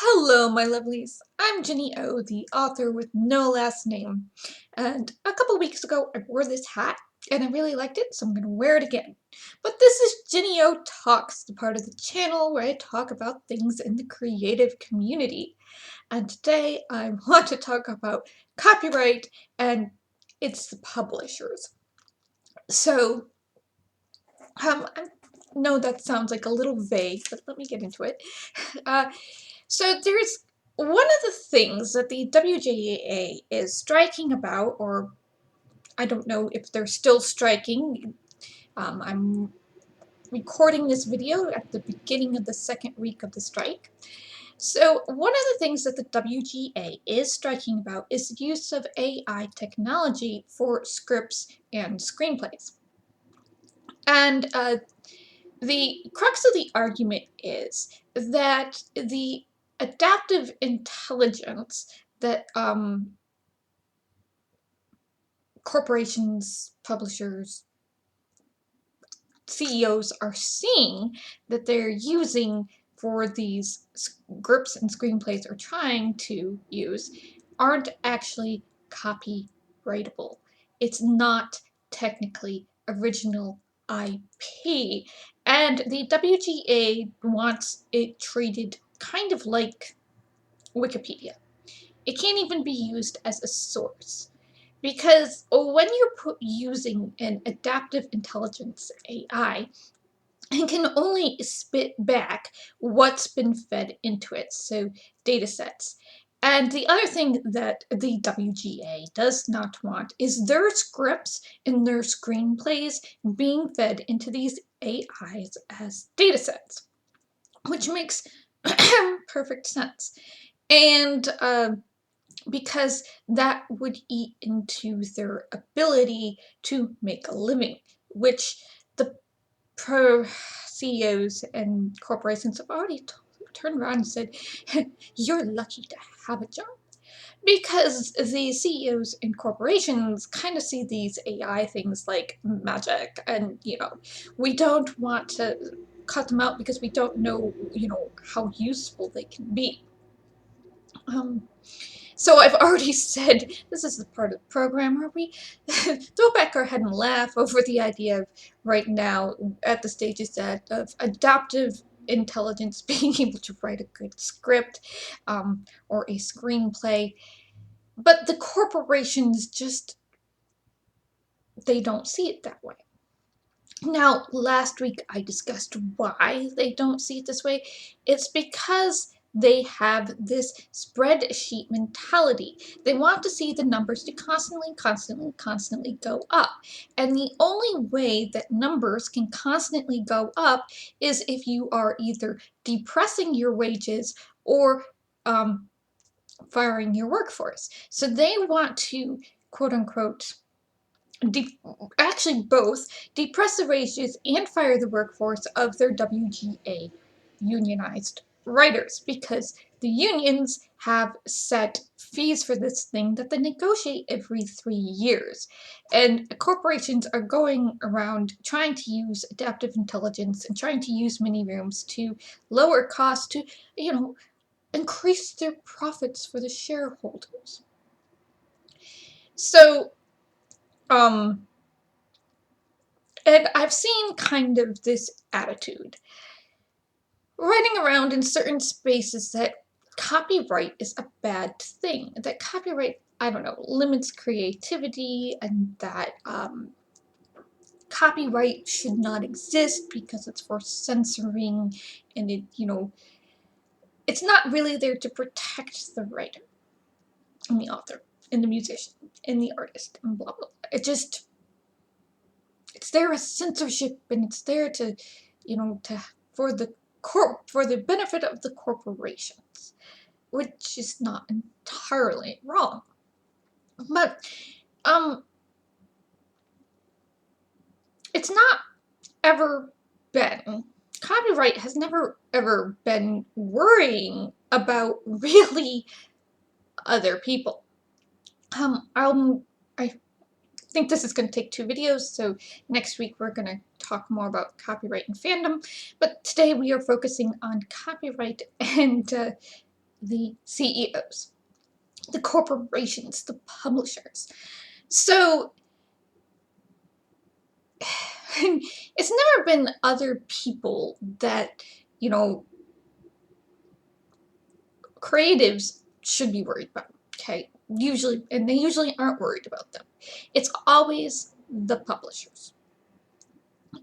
Hello, my lovelies. I'm Jenny O, the author with no last name. And a couple weeks ago, I wore this hat, and I really liked it, so I'm going to wear it again. But this is Jenny O Talks, the part of the channel where I talk about things in the creative community. And today, I want to talk about copyright and its publishers. So, I know that sounds like a little vague, but let me get into it. Uh, So there's one of the things that the WGA is striking about, or I don't know if they're still striking. I'm recording this video at the beginning of the second week of the strike. So one of the things that the WGA is striking about is the use of AI technology for scripts and screenplays. And the crux of the argument is that the adaptive intelligence that corporations, publishers, CEOs are seeing that they're using for these scripts and screenplays or trying to use aren't actually copyrightable. It's not technically original IP. And the WGA wants it treated kind of like Wikipedia. It can't even be used as a source. Because when you're using an adaptive intelligence AI, it can only spit back what's been fed into it, so data sets. And the other thing that the WGA does not want is their scripts and their screenplays being fed into these AIs as data sets, which makes perfect sense. And because that would eat into their ability to make a living, which the CEOs and corporations have already turned around and said, you're lucky to have a job. Because the CEOs and corporations kind of see these AI things like magic, and, we don't want to cut them out because we don't know, how useful they can be. So I've already said this is the part of the program where we throw back our head and laugh over the idea of right now at the stages that of adaptive intelligence being able to write a good script or a screenplay. But the corporations just, they don't see it that way. Now, last week I discussed why they don't see it this way. It's because they have this spreadsheet mentality. They want to see the numbers to constantly go up. And the only way that numbers can constantly go up is if you are either depressing your wages or firing your workforce. So they want to, quote unquote, actually both depress the wages and fire the workforce of their WGA unionized writers, because the unions have set fees for this thing that they negotiate every 3 years. And corporations are going around trying to use adaptive intelligence and trying to use mini rooms to lower costs to, increase their profits for the shareholders. So, and I've seen kind of this attitude running around in certain spaces that copyright is a bad thing, that copyright, I don't know, limits creativity, and that copyright should not exist because it's for censoring, and it's not really there to protect the writer and the author and the musician and the artist and blah blah blah. It's there as censorship, and it's there to, for the benefit of the corporations, which is not entirely wrong. But it's not ever been, copyright has never ever been worrying about really other people. I think this is going to take 2 videos, so next week we're going to talk more about copyright and fandom, but today we are focusing on copyright and the CEOs, the corporations, the publishers. So it's never been other people that, you know, creatives should be worried about, okay? Usually, and they usually aren't worried about them. It's always the publishers.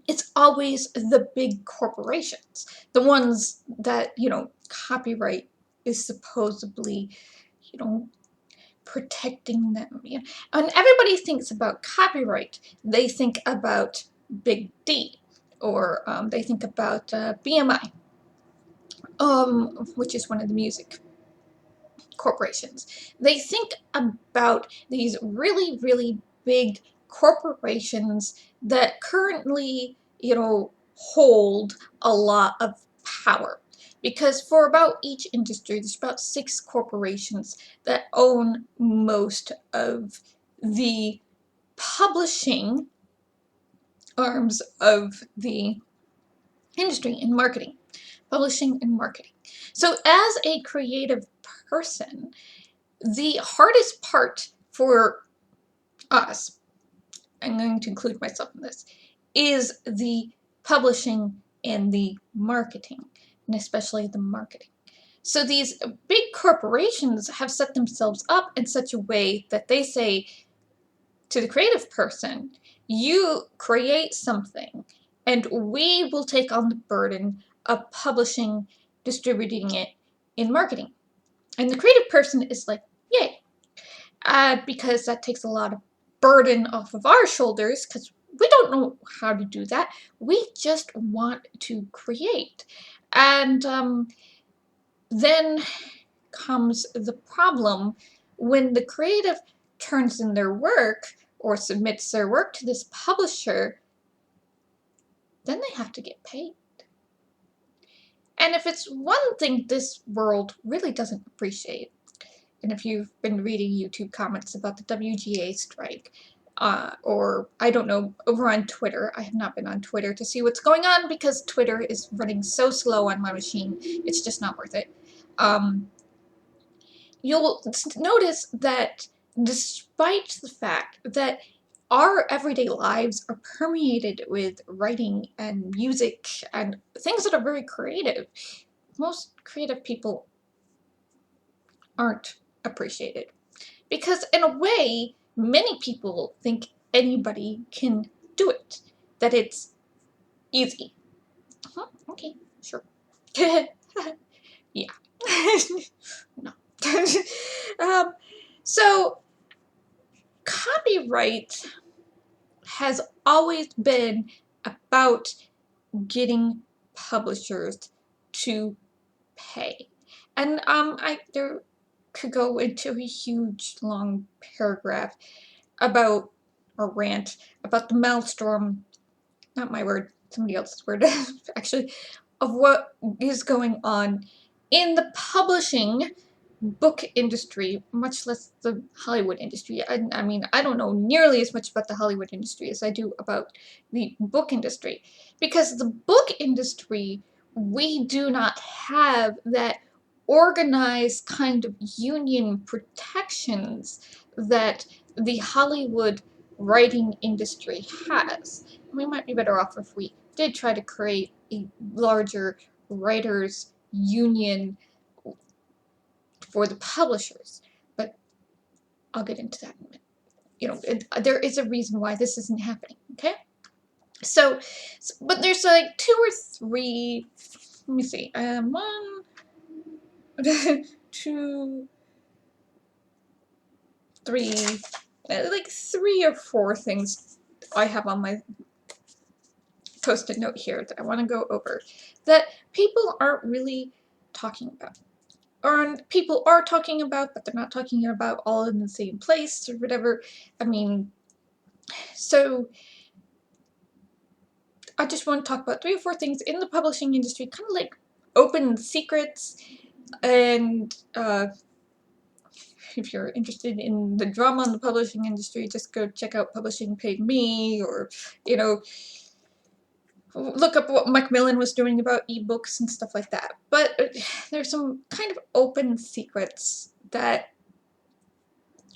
It's always the big corporations, the ones that, you know, copyright is supposedly, you know, protecting them. You know? And everybody thinks about copyright, they think about Big D, or they think about BMI, which is one of the music corporations. They think about these really, really big corporations that currently, you know, hold a lot of power. Because for about each industry, there's about 6 corporations that own most of the publishing arms of the industry and marketing. Publishing and marketing. So as a creative person, the hardest part for us, I'm going to include myself in this, is the publishing and the marketing, and especially the marketing. So these big corporations have set themselves up in such a way that they say to the creative person, you create something and we will take on the burden of publishing, distributing it, in marketing. And the creative person is like, yay, because that takes a lot of burden off of our shoulders because we don't know how to do that. We just want to create. And then comes the problem when the creative turns in their work or submits their work to this publisher, then they have to get paid. And if it's one thing this world really doesn't appreciate, and if you've been reading YouTube comments about the WGA strike, or I don't know, over on Twitter, I have not been on Twitter to see what's going on because Twitter is running so slow on my machine, it's just not worth it. You'll notice that despite the fact that our everyday lives are permeated with writing and music and things that are very creative, most creative people aren't appreciated. Because in a way, many people think anybody can do it, that it's easy. Okay, sure. Yeah. No. So, copyright has always been about getting publishers to pay. And there could go into a huge long paragraph about, or rant about the maelstrom, not my word, somebody else's word, actually, of what is going on in the publishing book industry, much less the Hollywood industry. I mean, I don't know nearly as much about the Hollywood industry as I do about the book industry. Because the book industry, we do not have that organized kind of union protections that the Hollywood writing industry has. We might be better off if we did try to create a larger writers' union for the publishers, but I'll get into that in a minute. You know, there is a reason why this isn't happening, okay? So, but there's like 2 or 3, let me see, 1, 2, 3, like 3 or 4 things I have on my post-it note here that I want to go over that people aren't really talking about. Or people are talking about, but they're not talking about all in the same place or whatever. I mean, so I just want to talk about 3 or 4 things in the publishing industry, kind of like open secrets. And if you're interested in the drama in the publishing industry, just go check out Publishing Paid Me, or, you know, look up what Macmillan was doing about ebooks and stuff like that. But there's some kind of open secrets that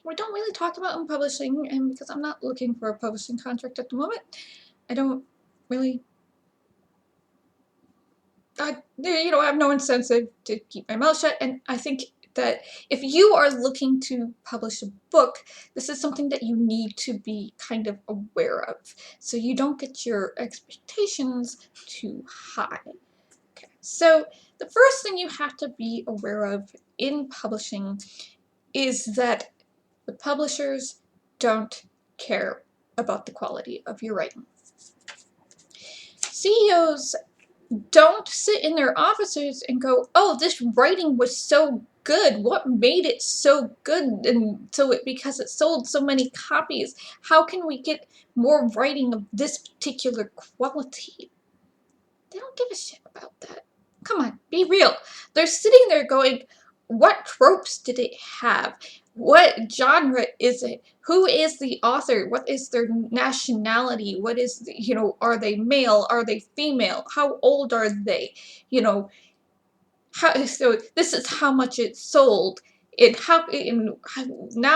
we don't really talk about in publishing, and because I'm not looking for a publishing contract at the moment, I don't really, I have no incentive to keep my mouth shut, and I think that if you are looking to publish a book, this is something that you need to be kind of aware of, so you don't get your expectations too high. Okay, so the first thing you have to be aware of in publishing is that the publishers don't care about the quality of your writing. CEOs don't sit in their offices and go, oh, this writing was so good. What made it so good? And so because it sold so many copies, how can we get more writing of this particular quality? They don't give a shit about that. Come on, be real. They're sitting there going, what tropes did it have? What genre is it? Who is the author? What is their nationality? What is, are they male? Are they female? How old are they? So this is how much it sold. Now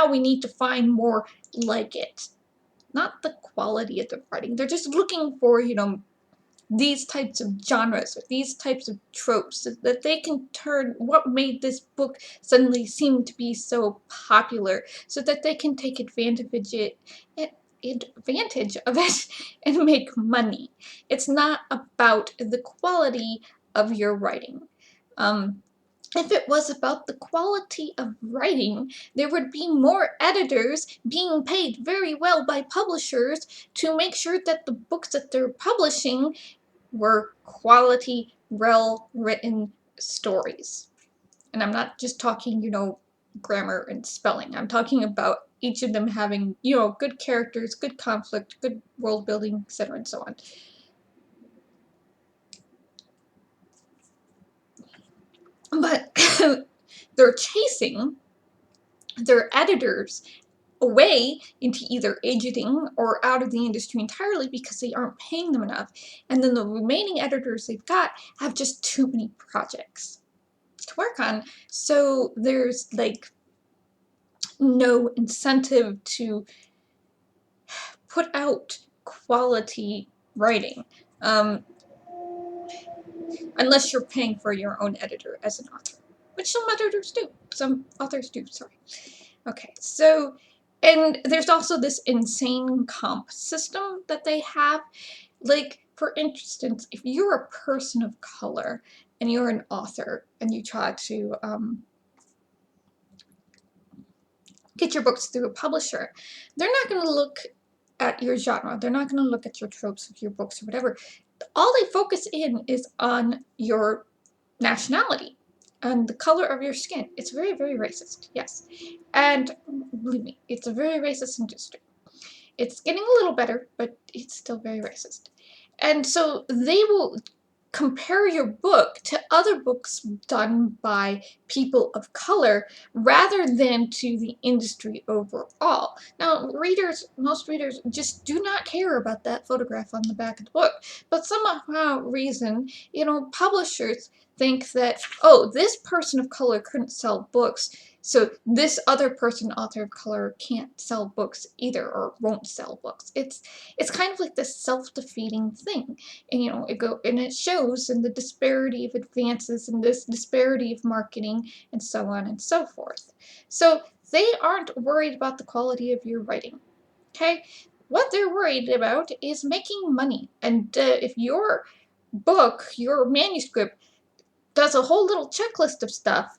we need to find more like it. Not the quality of the writing. They're just looking for, these types of genres or these types of tropes so that they can turn what made this book suddenly seem to be so popular so that they can take advantage of it and make money. It's not about the quality of your writing. If it was about the quality of writing, there would be more editors being paid very well by publishers to make sure that the books that they're publishing were quality, well-written stories. And I'm not just talking, grammar and spelling. I'm talking about each of them having, good characters, good conflict, good world building, etc. and so on. But they're chasing their editors away into either agenting or out of the industry entirely because they aren't paying them enough. And then the remaining editors they've got have just too many projects to work on. So there's like no incentive to put out quality writing. Unless you're paying for your own editor as an author, which some editors do. Some authors do, sorry. Okay, so, and there's also this insane comp system that they have. Like, for instance, if you're a person of color and you're an author and you try to get your books through a publisher, they're not going to look at your genre. They're not going to look at your tropes of your books or whatever. All they focus in is on your nationality and the color of your skin. It's very, very racist, yes. And believe me, it's a very racist industry. It's getting a little better, but it's still very racist. And so they will compare your book to other books done by people of color rather than to the industry overall. Now, most readers just do not care about that photograph on the back of the book, but somehow reason, publishers think that, oh, this person of color couldn't sell books, so this other person, author of color, can't sell books either, or won't sell books. It's kind of like this self-defeating thing. And it shows in the disparity of advances and this disparity of marketing and so on and so forth. So they aren't worried about the quality of your writing. Okay? What they're worried about is making money. And if your book, your manuscript, does a whole little checklist of stuff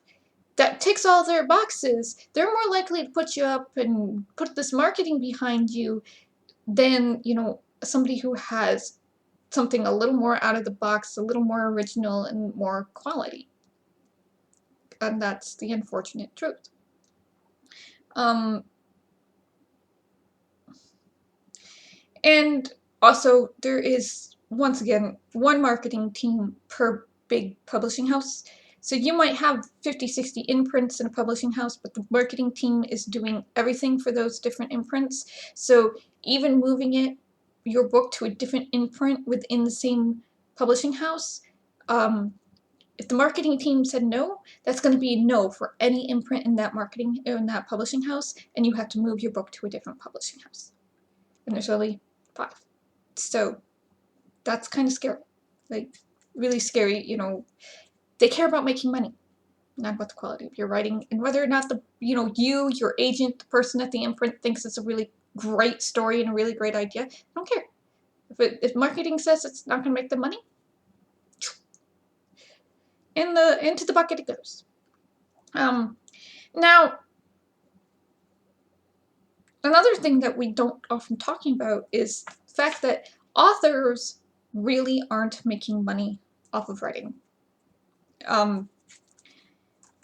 that ticks all their boxes, they're more likely to put you up and put this marketing behind you than, somebody who has something a little more out of the box, a little more original, and more quality. And that's the unfortunate truth. And also, there is, once again, one marketing team per big publishing house. So you might have 50, 60 imprints in a publishing house, but the marketing team is doing everything for those different imprints. So even moving it your book to a different imprint within the same publishing house, if the marketing team said no, that's going to be no for any imprint in that publishing house, and you have to move your book to a different publishing house. And there's only 5. So that's kind of scary. Like, really scary, They care about making money, not about the quality of your writing, and whether or not your agent, the person at the imprint thinks it's a really great story and a really great idea. I don't care. If marketing says it's not going to make them money, into the bucket it goes. Now, another thing that we don't often talking about is the fact that authors really aren't making money off of writing.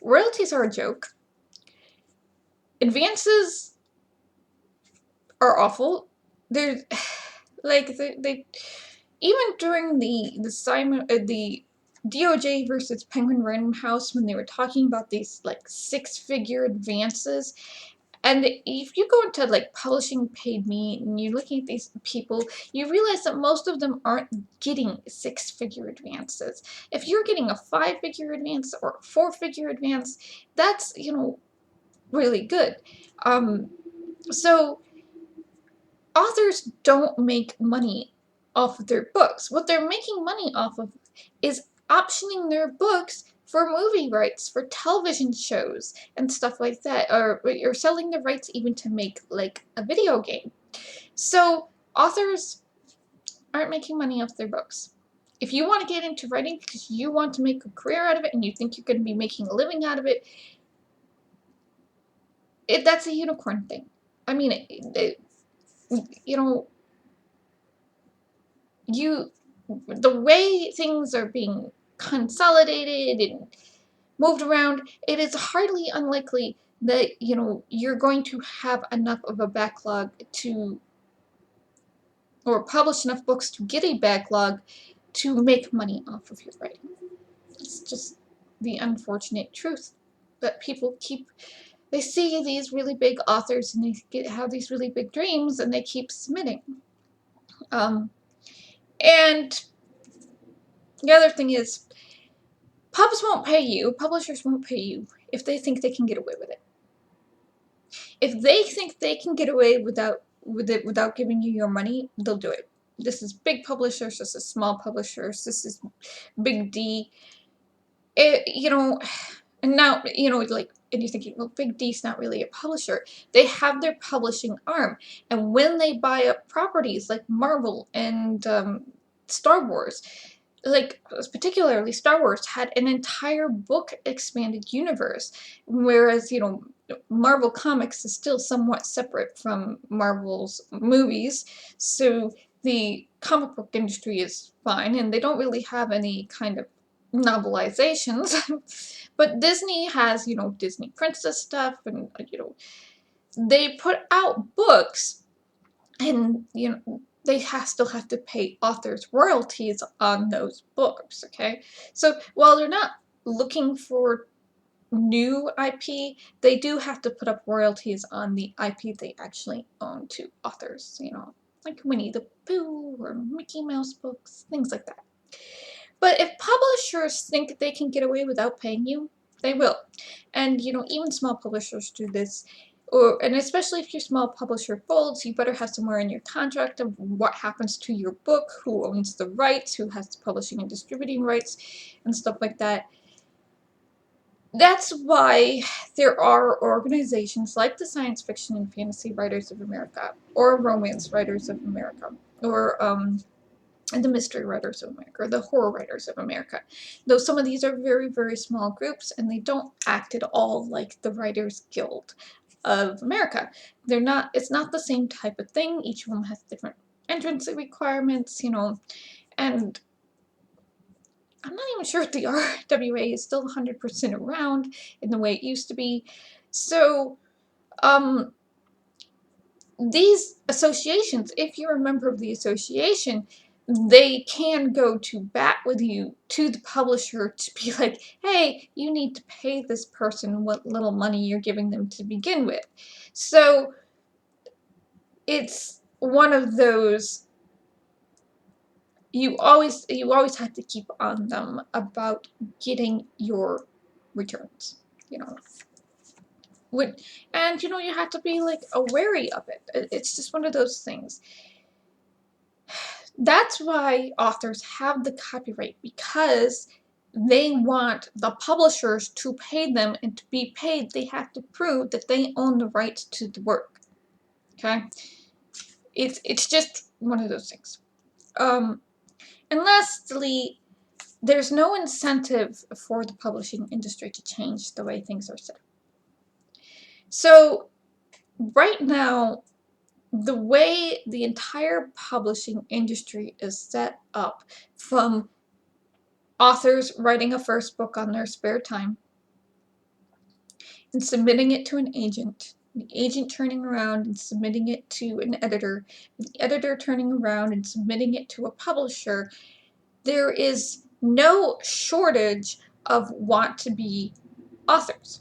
Royalties are a joke. Advances are awful. They're like they even during the DOJ versus Penguin Random House, when they were talking about these like 6-figure advances. And if you go into like Publishing Paid Me and you're looking at these people, you realize that most of them aren't getting 6-figure advances. If you're getting a 5-figure advance or a 4-figure advance, that's, really good. So authors don't make money off of their books. What they're making money off of is optioning their books for movie rights, for television shows, and stuff like that, or you're selling the rights even to make like a video game. So authors aren't making money off their books. If you want to get into writing because you want to make a career out of it and you think you're going to be making a living out of it, that's a unicorn thing. I mean, the way things are being consolidated and moved around, it is hardly unlikely that, you're going to have enough of a backlog or publish enough books to get a backlog to make money off of your writing. It's just the unfortunate truth that people they see these really big authors and they have these really big dreams and they keep submitting. And the other thing is, publishers won't pay you if they think they can get away with it. If they think they can get away without giving you your money, they'll do it. This is big publishers, this is small publishers, this is big D. And now, and you're thinking, well, Big D's not really a publisher. They have their publishing arm. And when they buy up properties like Marvel and Star Wars, like particularly Star Wars had an entire book expanded universe, whereas, Marvel Comics is still somewhat separate from Marvel's movies. So the comic book industry is fine, and they don't really have any kind of novelizations. But Disney has, Disney Princess stuff, and, they put out books, and, they still have to pay authors royalties on those books, okay? So while they're not looking for new IP, they do have to put up royalties on the IP they actually own to authors, like Winnie the Pooh or Mickey Mouse books, things like that. But if publishers think they can get away without paying you, they will. And, even small publishers do this. And especially if your small publisher folds, you better have somewhere in your contract of what happens to your book, who owns the rights, who has the publishing and distributing rights, and stuff like that. That's why there are organizations like the Science Fiction and Fantasy Writers of America, or Romance Writers of America, or the Mystery Writers of America, or the Horror Writers of America. Though some of these are very, very small groups, and they don't act at all like the Writers Guild of America. It's not the same type of thing. Each of them has different entrance requirements, and I'm not even sure if the RWA is still 100% around in the way it used to be. So, these associations, if you're a member of the association, they can go to bat with you to the publisher to be like, hey, you need to pay this person what little money you're giving them to begin with. So it's one of those you always have to keep on them about getting your returns, you know. Would and you have to be like wary of it. It's just one of those things. That's why authors have the copyright, because they want the publishers to pay them, and to be paid they have to prove that they own the rights to the work. Okay? It's just one of those things. And lastly, there's no incentive for the publishing industry to change the way things are set. So right now, the way the entire publishing industry is set up, from authors writing a first book on their spare time and submitting it to an agent, the agent turning around and submitting it to an editor, the editor turning around and submitting it to a publisher, there is no shortage of want-to-be authors.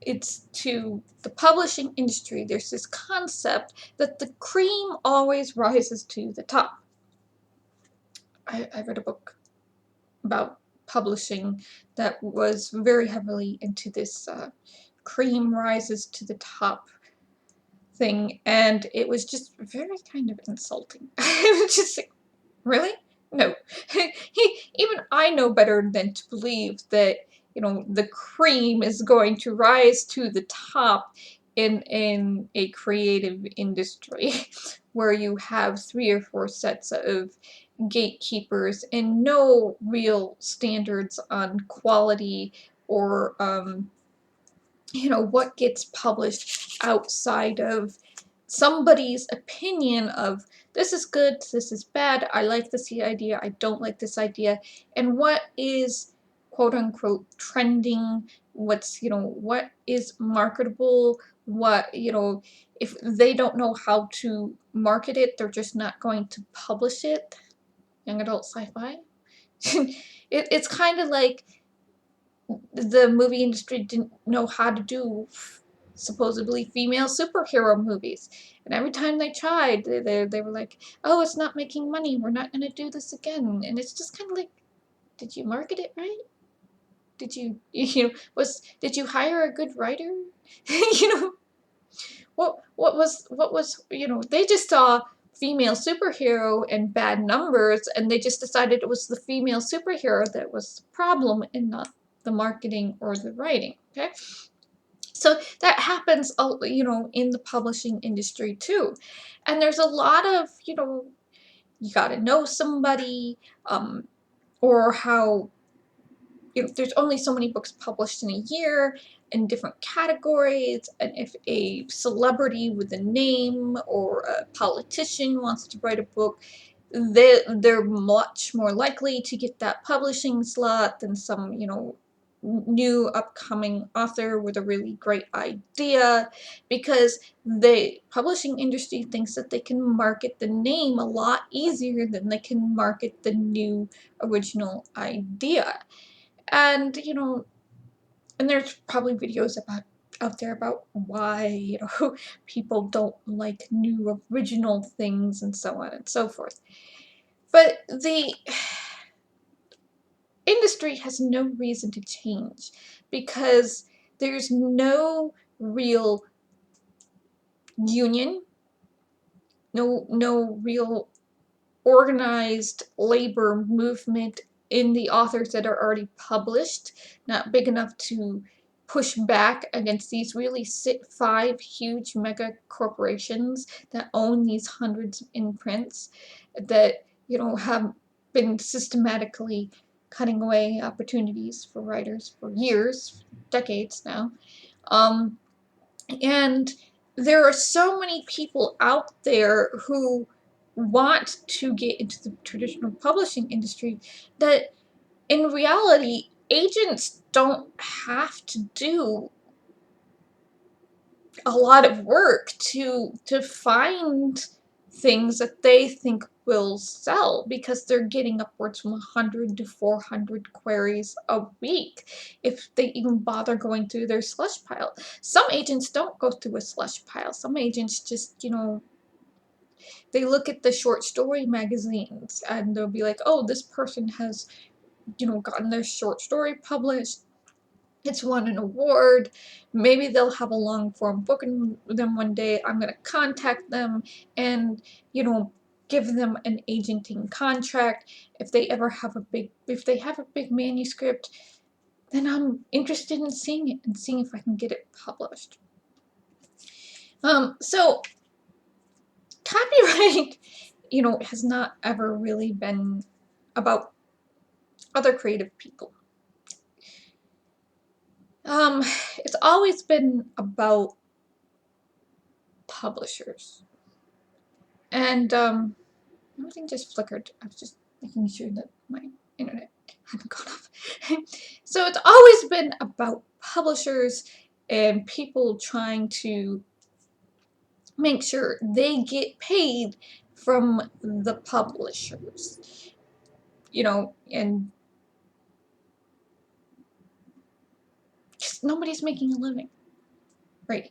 It's to the publishing industry, there's this concept that the cream always rises to the top. I read a book about publishing that was very heavily into this cream rises to the top thing, and it was just very kind of insulting. It was just like, really? No. Even I know better than to believe that, the cream is going to rise to the top in a creative industry where you have 3 or 4 sets of gatekeepers and no real standards on quality or what gets published outside of somebody's opinion of this is good, this is bad, I like this idea, I don't like this idea, and what is quote unquote trending, what is marketable, if they don't know how to market it, they're just not going to publish it. Young adult sci-fi. It's kind of like the movie industry didn't know how to do supposedly female superhero movies, and every time they tried, they were like, oh, it's not making money, we're not going to do this again. And it's just kind of like, did you market it right? Did you did you hire a good writer? you know what was they just saw female superhero and bad numbers, and they just decided it was the female superhero that was the problem and not the marketing or the writing. Okay, so that happens in the publishing industry too. And there's a lot of you got to know somebody, or how there's only so many books published in a year in different categories, and if a celebrity with a name or a politician wants to write a book, they're much more likely to get that publishing slot than some new upcoming author with a really great idea, because the publishing industry thinks that they can market the name a lot easier than they can market the new original idea. And and there's probably videos out there about why people don't like new original things and so on and so forth. But the industry has no reason to change, because there's no real union, no real organized labor movement in the authors that are already published, not big enough to push back against these really 5 huge mega corporations that own these hundreds of imprints that have been systematically cutting away opportunities for writers for years, decades now. And there are so many people out there who want to get into the traditional publishing industry that in reality agents don't have to do a lot of work to find things that they think will sell, because they're getting upwards from 100 to 400 queries a week if they even bother going through their slush pile. Some agents don't go through a slush pile. Some agents just They look at the short story magazines and they'll be like, oh, this person has, gotten their short story published. It's won an award. Maybe they'll have a long form book in them one day. I'm going to contact them and, give them an agenting contract. If they have a big manuscript, then I'm interested in seeing it and seeing if I can get it published. So copyright, has not ever really been about other creative people. It's always been about publishers. And everything just flickered. I was just making sure that my internet hadn't gone off. So it's always been about publishers and people trying to make sure they get paid from the publishers. And just nobody's making a living, right?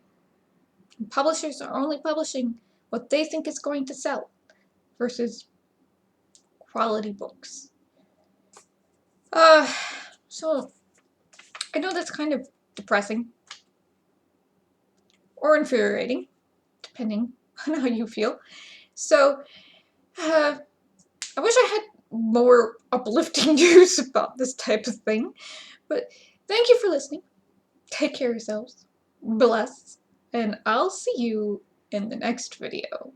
Publishers are only publishing what they think is going to sell versus quality books. So I know that's kind of depressing or infuriating, depending on how you feel. So I wish I had more uplifting news about this type of thing, but thank you for listening. Take care of yourselves. Bless. And I'll see you in the next video.